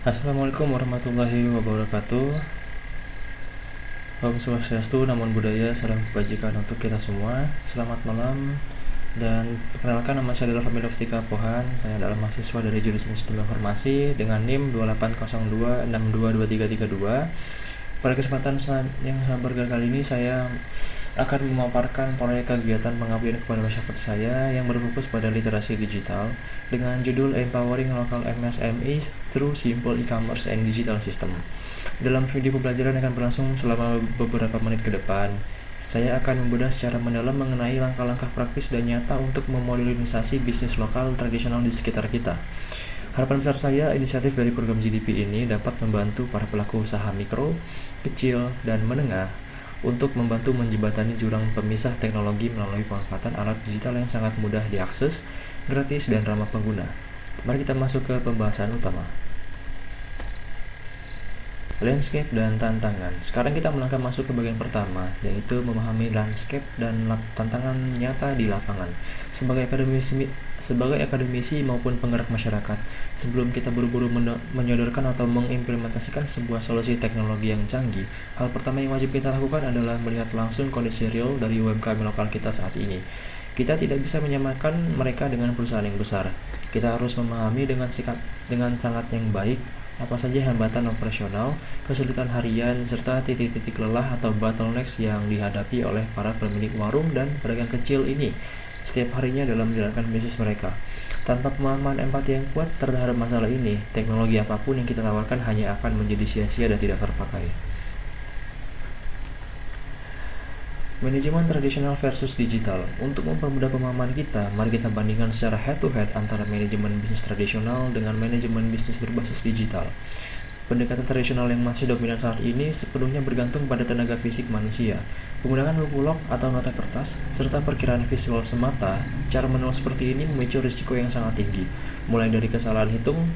Assalamualaikum warahmatullahi wabarakatuh. Om Swastiastu, Namo Buddhaya, salam kebajikan untuk kita semua. Selamat malam. Dan perkenalkan, nama saya adalah Family Tika Pohan. Saya adalah mahasiswa dari jurusan Sistem Informasi dengan NIM 2802622332. Pada kesempatan yang sangat berharga kali ini, saya akan memaparkan proyek kegiatan pengabdian kepada masyarakat saya yang berfokus pada literasi digital dengan judul Empowering Local MSMEs Through Simple E-commerce and Digital System. Dalam video pembelajaran akan berlangsung selama beberapa menit ke depan. Saya akan membedah secara mendalam mengenai langkah-langkah praktis dan nyata untuk memodernisasi bisnis lokal tradisional di sekitar kita. Harapan besar saya, inisiatif dari program GDP ini dapat membantu para pelaku usaha mikro, kecil, dan menengah untuk membantu menjembatani jurang pemisah teknologi melalui pemanfaatan alat digital yang sangat mudah diakses, gratis, dan ramah pengguna. Mari kita masuk ke pembahasan utama. Landscape dan tantangan. Sekarang kita melangkah masuk ke bagian pertama, yaitu memahami landscape dan tantangan nyata di lapangan. Sebagai akademisi maupun penggerak masyarakat, sebelum kita buru-buru menyodorkan atau mengimplementasikan sebuah solusi teknologi yang canggih, hal pertama yang wajib kita lakukan adalah melihat langsung kondisi real dari UMKM lokal kita saat ini. Kita tidak bisa menyamakan mereka dengan perusahaan yang besar. Kita harus memahami dengan sangat yang baik apa saja hambatan operasional, kesulitan harian, serta titik-titik lelah atau bottlenecks yang dihadapi oleh para pemilik warung dan pedagang kecil ini setiap harinya dalam menjalankan bisnis mereka. Tanpa pemahaman empati yang kuat terhadap masalah ini, teknologi apapun yang kita tawarkan hanya akan menjadi sia-sia dan tidak terpakai. Manajemen tradisional versus digital. Untuk mempermudah pemahaman kita, mari kita bandingkan secara head-to-head antara manajemen bisnis tradisional dengan manajemen bisnis berbasis digital. Pendekatan tradisional yang masih dominan saat ini sepenuhnya bergantung pada tenaga fisik manusia. Menggunakan buku log atau nota kertas, serta perkiraan visual semata, cara manual seperti ini memicu risiko yang sangat tinggi, mulai dari kesalahan hitung,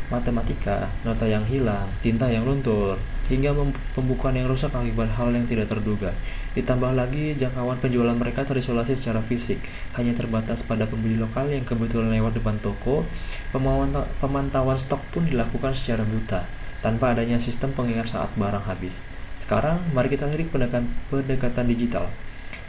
matematika, nota yang hilang, tinta yang luntur, hingga pembukuan yang rusak akibat hal yang tidak terduga. Ditambah lagi, jangkauan penjualan mereka terisolasi secara fisik, hanya terbatas pada pembeli lokal yang kebetulan lewat depan toko. Pemantauan stok pun dilakukan secara buta, tanpa adanya sistem pengingat saat barang habis. Sekarang, mari kita lirik pendekatan digital.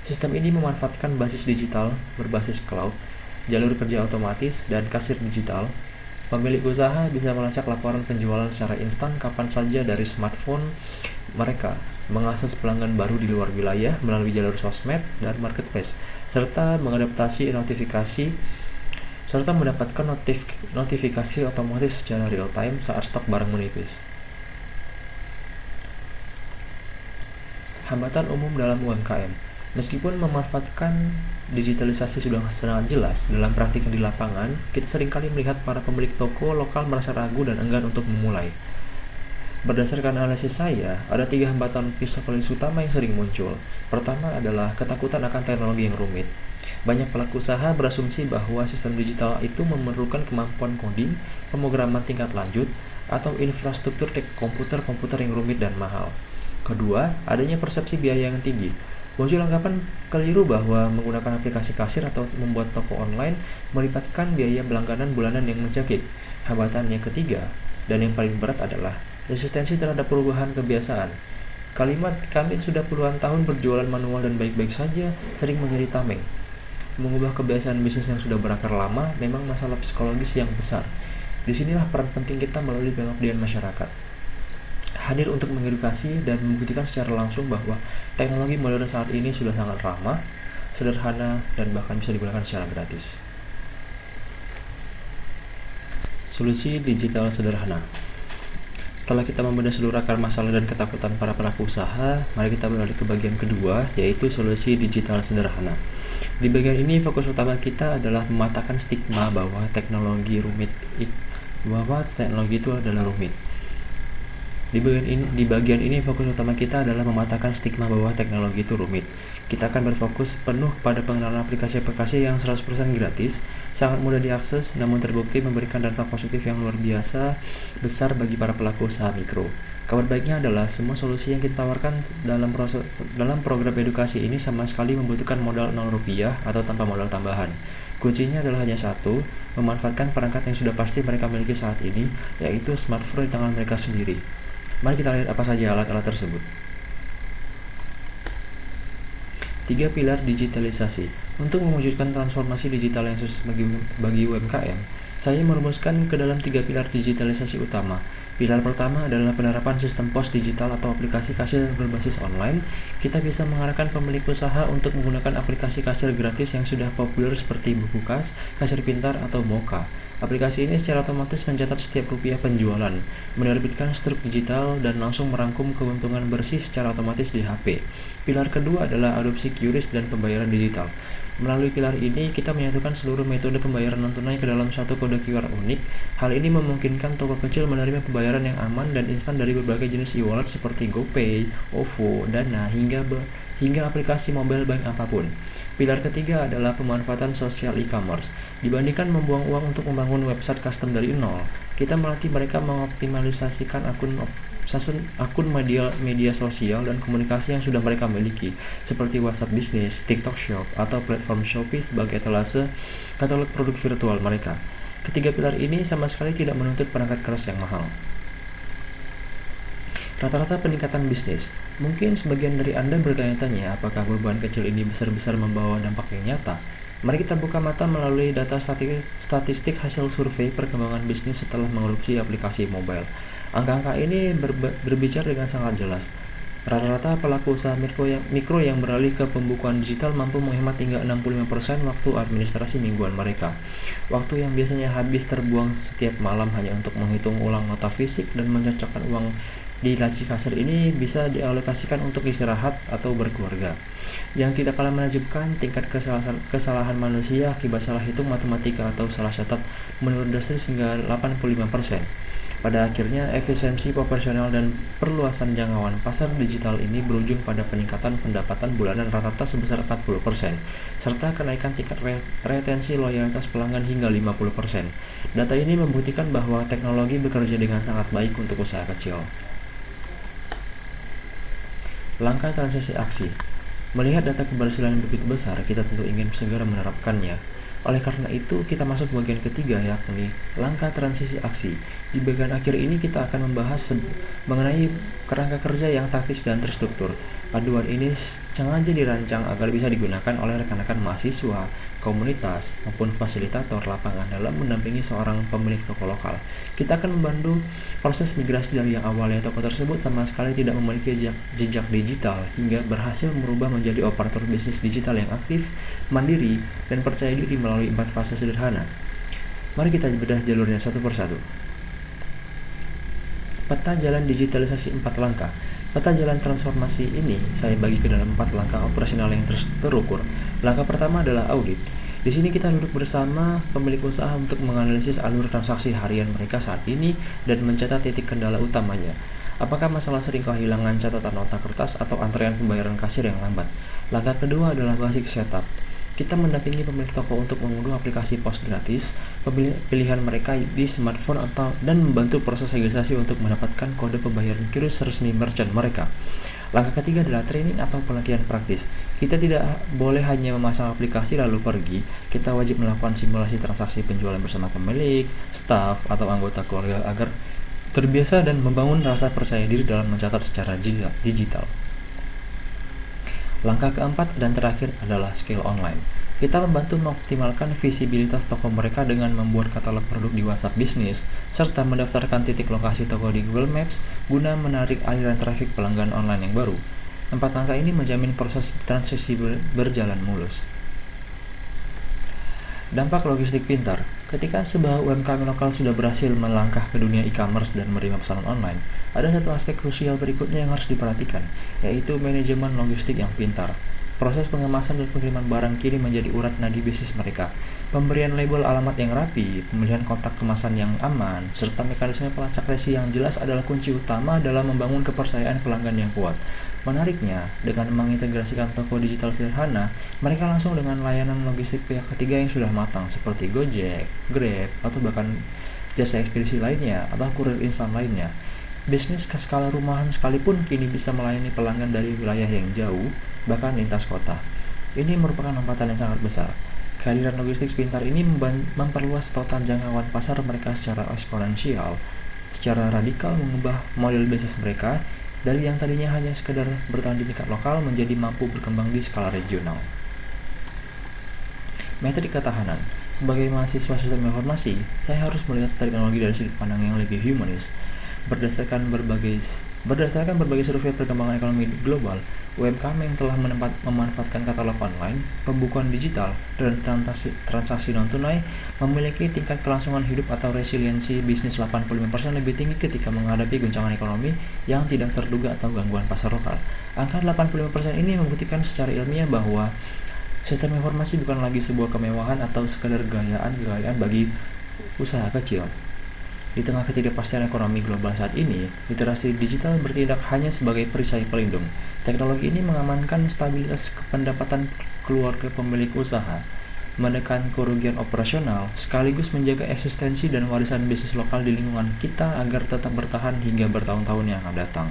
Sistem ini memanfaatkan basis digital berbasis cloud, jalur kerja otomatis, dan kasir digital. Pemilik usaha bisa melacak laporan penjualan secara instan kapan saja dari smartphone mereka, mengakses pelanggan baru di luar wilayah melalui jalur sosmed dan marketplace, serta mengadaptasi notifikasi serta mendapatkan notifikasi otomatis secara real time saat stok barang menipis. Hambatan umum dalam UMKM. Meskipun memanfaatkan digitalisasi sudah sangat jelas, dalam praktik di lapangan, kita seringkali melihat para pemilik toko lokal merasa ragu dan enggan untuk memulai. Berdasarkan analisis saya, ada 3 hambatan psikologis utama yang sering muncul. Pertama adalah ketakutan akan teknologi yang rumit. Banyak pelaku usaha berasumsi bahwa sistem digital itu memerlukan kemampuan coding, pemrograman tingkat lanjut, atau infrastruktur komputer yang rumit dan mahal. Kedua, adanya persepsi biaya yang tinggi. Muncul anggapan keliru bahwa menggunakan aplikasi kasir atau membuat toko online melibatkan biaya berlangganan bulanan yang mencekik. Hambatan yang ketiga, dan yang paling berat adalah resistensi terhadap perubahan kebiasaan. Kalimat "kami sudah puluhan tahun berjualan manual dan baik-baik saja" sering menjadi tameng. Mengubah kebiasaan bisnis yang sudah berakar lama memang masalah psikologis yang besar. Disinilah peran penting kita melalui pengabdian masyarakat. Hadir untuk mengedukasi dan membuktikan secara langsung bahwa teknologi modern saat ini sudah sangat ramah, sederhana, dan bahkan bisa digunakan secara gratis. Solusi digital sederhana. Setelah kita membedah seluruh akar masalah dan ketakutan para pelaku usaha, mari kita beralih ke bagian kedua, yaitu solusi digital sederhana. Di bagian ini, fokus utama kita adalah mematahkan stigma bahwa teknologi itu adalah rumit. Di bagian ini fokus utama kita adalah mematahkan stigma bahwa teknologi itu rumit. Kita akan berfokus penuh pada pengenalan aplikasi-aplikasi yang 100% gratis, sangat mudah diakses, namun terbukti memberikan dampak positif yang luar biasa besar bagi para pelaku usaha mikro. Kabar baiknya adalah semua solusi yang kita tawarkan dalam program edukasi ini sama sekali membutuhkan modal Rp0 atau tanpa modal tambahan. Kuncinya adalah hanya satu, memanfaatkan perangkat yang sudah pasti mereka miliki saat ini, yaitu smartphone di tangan mereka sendiri. Mari kita lihat apa saja alat-alat tersebut. 3 pilar digitalisasi. Untuk mewujudkan transformasi digital yang sukses bagi UMKM, saya merumuskan ke dalam 3 pilar digitalisasi utama. Pilar pertama adalah penerapan sistem pos digital atau aplikasi kasir berbasis online. Kita bisa mengarahkan pemilik usaha untuk menggunakan aplikasi kasir gratis yang sudah populer seperti Bukukas, Kasir Pintar, atau Moka. Aplikasi ini secara otomatis mencatat setiap rupiah penjualan, menerbitkan struk digital, dan langsung merangkum keuntungan bersih secara otomatis di HP. Pilar kedua adalah adopsi QRIS dan pembayaran digital. Melalui pilar ini, kita menyatukan seluruh metode pembayaran non-tunai ke dalam satu kode QR unik. Hal ini memungkinkan toko kecil menerima pembayaran yang aman dan instan dari berbagai jenis e-wallet seperti GoPay, OVO, Dana, hingga aplikasi mobile bank apapun. Pilar ketiga adalah pemanfaatan sosial e-commerce. Dibandingkan membuang uang untuk membangun website custom dari nol, kita melatih mereka mengoptimalisasikan akun media sosial dan komunikasi yang sudah mereka miliki, seperti WhatsApp Business, TikTok Shop, atau platform Shopee sebagai etalase katalog produk virtual mereka. Ketiga pilar ini sama sekali tidak menuntut perangkat keras yang mahal. Rata-rata peningkatan bisnis. Mungkin sebagian dari Anda bertanya-tanya apakah beban kecil ini besar-besar membawa dampak yang nyata. Mari kita buka mata melalui data statistik hasil survei perkembangan bisnis setelah mengadopsi aplikasi mobile. Angka-angka ini berbicara dengan sangat jelas. Rata-rata pelaku usaha mikro yang beralih ke pembukuan digital mampu menghemat hingga 65% waktu administrasi mingguan mereka. Waktu yang biasanya habis terbuang setiap malam hanya untuk menghitung ulang nota fisik dan mencocokkan uang di laci kasir ini bisa dialokasikan untuk istirahat atau berkeluarga. Yang tidak kalah menakjubkan, tingkat kesalahan manusia akibat salah hitung matematika atau salah catat menurun drastis hingga 85%. Pada akhirnya, efisiensi operasional dan perluasan jangkauan pasar digital ini berujung pada peningkatan pendapatan bulanan rata-rata sebesar 40%, serta kenaikan tingkat retensi loyalitas pelanggan hingga 50%. Data ini membuktikan bahwa teknologi bekerja dengan sangat baik untuk usaha kecil. Langkah transisi aksi. Melihat data keberhasilan yang begitu besar, kita tentu ingin segera menerapkannya. Oleh karena itu, kita masuk bagian ketiga, yakni langkah transisi aksi. Di bagian akhir ini kita akan membahas mengenai kerangka kerja yang taktis dan terstruktur. Panduan ini sengaja dirancang agar bisa digunakan oleh rekan-rekan mahasiswa, komunitas, maupun fasilitator lapangan dalam mendampingi seorang pemilik toko lokal. Kita akan membantu proses migrasi dari yang awalnya toko tersebut sama sekali tidak memiliki jejak digital hingga berhasil merubah menjadi operator bisnis digital yang aktif, mandiri, dan percaya diri melalui 4 fase sederhana. Mari kita bedah jalurnya satu persatu. Peta jalan digitalisasi 4 langkah. Peta jalan transformasi ini saya bagi ke dalam 4 langkah operasional yang terukur. Langkah pertama adalah audit. Di sini kita duduk bersama pemilik usaha untuk menganalisis alur transaksi harian mereka saat ini dan mencatat titik kendala utamanya. Apakah masalah sering kehilangan catatan nota kertas atau antrean pembayaran kasir yang lambat? Langkah kedua adalah basic setup. Kita mendampingi pemilik toko untuk mengunduh aplikasi pos gratis, pilihan mereka di smartphone dan membantu proses registrasi untuk mendapatkan kode pembayaran QRIS resmi merchant mereka. Langkah ketiga adalah training atau pelatihan praktis. Kita tidak boleh hanya memasang aplikasi lalu pergi, kita wajib melakukan simulasi transaksi penjualan bersama pemilik, staf, atau anggota keluarga agar terbiasa dan membangun rasa percaya diri dalam mencatat secara digital. Langkah keempat dan terakhir adalah skill online. Kita membantu mengoptimalkan visibilitas toko mereka dengan membuat katalog produk di WhatsApp Business, serta mendaftarkan titik lokasi toko di Google Maps guna menarik aliran trafik pelanggan online yang baru. 4 langkah ini menjamin proses transisi berjalan mulus. Dampak logistik pintar. Ketika sebuah UMKM lokal sudah berhasil melangkah ke dunia e-commerce dan menerima pesanan online, ada satu aspek krusial berikutnya yang harus diperhatikan, yaitu manajemen logistik yang pintar. Proses pengemasan dan pengiriman barang kini menjadi urat nadi bisnis mereka. Pemberian label alamat yang rapi, pemilihan kotak kemasan yang aman, serta mekanisme pelacak resi yang jelas adalah kunci utama dalam membangun kepercayaan pelanggan yang kuat. Menariknya, dengan mengintegrasikan toko digital sederhana, mereka langsung dengan layanan logistik pihak ketiga yang sudah matang seperti Gojek, Grab, atau bahkan jasa ekspedisi lainnya atau kurir instan lainnya. Bisnis skala rumahan sekalipun kini bisa melayani pelanggan dari wilayah yang jauh, bahkan lintas kota. Ini merupakan lompatan yang sangat besar. Kehadiran logistik pintar ini memperluas total jangkauan pasar mereka secara eksponensial, secara radikal mengubah model bisnis mereka dari yang tadinya hanya sekedar bertahan di tingkat lokal menjadi mampu berkembang di skala regional. Metrik ketahanan. Sebagai mahasiswa sistem informasi, saya harus melihat teknologi dari sudut pandang yang lebih humanis. Berdasarkan berbagai survei perkembangan ekonomi global, UMKM yang telah memanfaatkan katalog online, pembukuan digital, dan transaksi non-tunai memiliki tingkat kelangsungan hidup atau resiliensi bisnis 85% lebih tinggi ketika menghadapi guncangan ekonomi yang tidak terduga atau gangguan pasar lokal. Angka 85% ini membuktikan secara ilmiah bahwa sistem informasi bukan lagi sebuah kemewahan atau sekadar gayaan bagi usaha kecil. Di tengah ketidakpastian ekonomi global saat ini, literasi digital bertindak hanya sebagai perisai pelindung. Teknologi ini mengamankan stabilitas pendapatan keluarga pemilik usaha, menekan kerugian operasional, sekaligus menjaga eksistensi dan warisan bisnis lokal di lingkungan kita agar tetap bertahan hingga bertahun-tahun yang akan datang.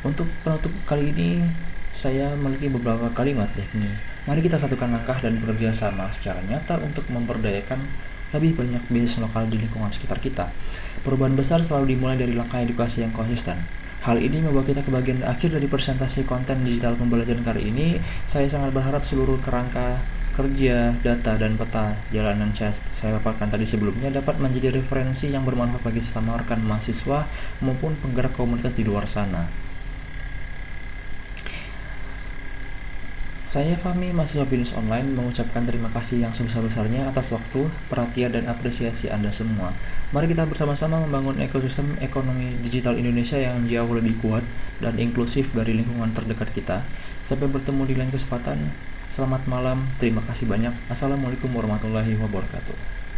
Untuk penutup kali ini, saya memiliki beberapa kalimat yakni, mari kita satukan langkah dan bekerja sama secara nyata untuk memberdayakan lebih banyak bisnis lokal di lingkungan sekitar kita. Perubahan besar selalu dimulai dari langkah edukasi yang konsisten. Hal ini membawa kita ke bagian akhir dari presentasi konten digital pembelajaran kali ini. Saya sangat berharap seluruh kerangka kerja, data, dan peta jalanan saya paparkan tadi sebelumnya dapat menjadi referensi yang bermanfaat bagi sesama rekan mahasiswa maupun penggerak komunitas di luar sana. Saya Fahmi, mahasiswa bisnis online, mengucapkan terima kasih yang sebesar-besarnya atas waktu, perhatian, dan apresiasi Anda semua. Mari kita bersama-sama membangun ekosistem ekonomi digital Indonesia yang jauh lebih kuat dan inklusif dari lingkungan terdekat kita. Sampai bertemu di lain kesempatan. Selamat malam, terima kasih banyak. Assalamualaikum warahmatullahi wabarakatuh.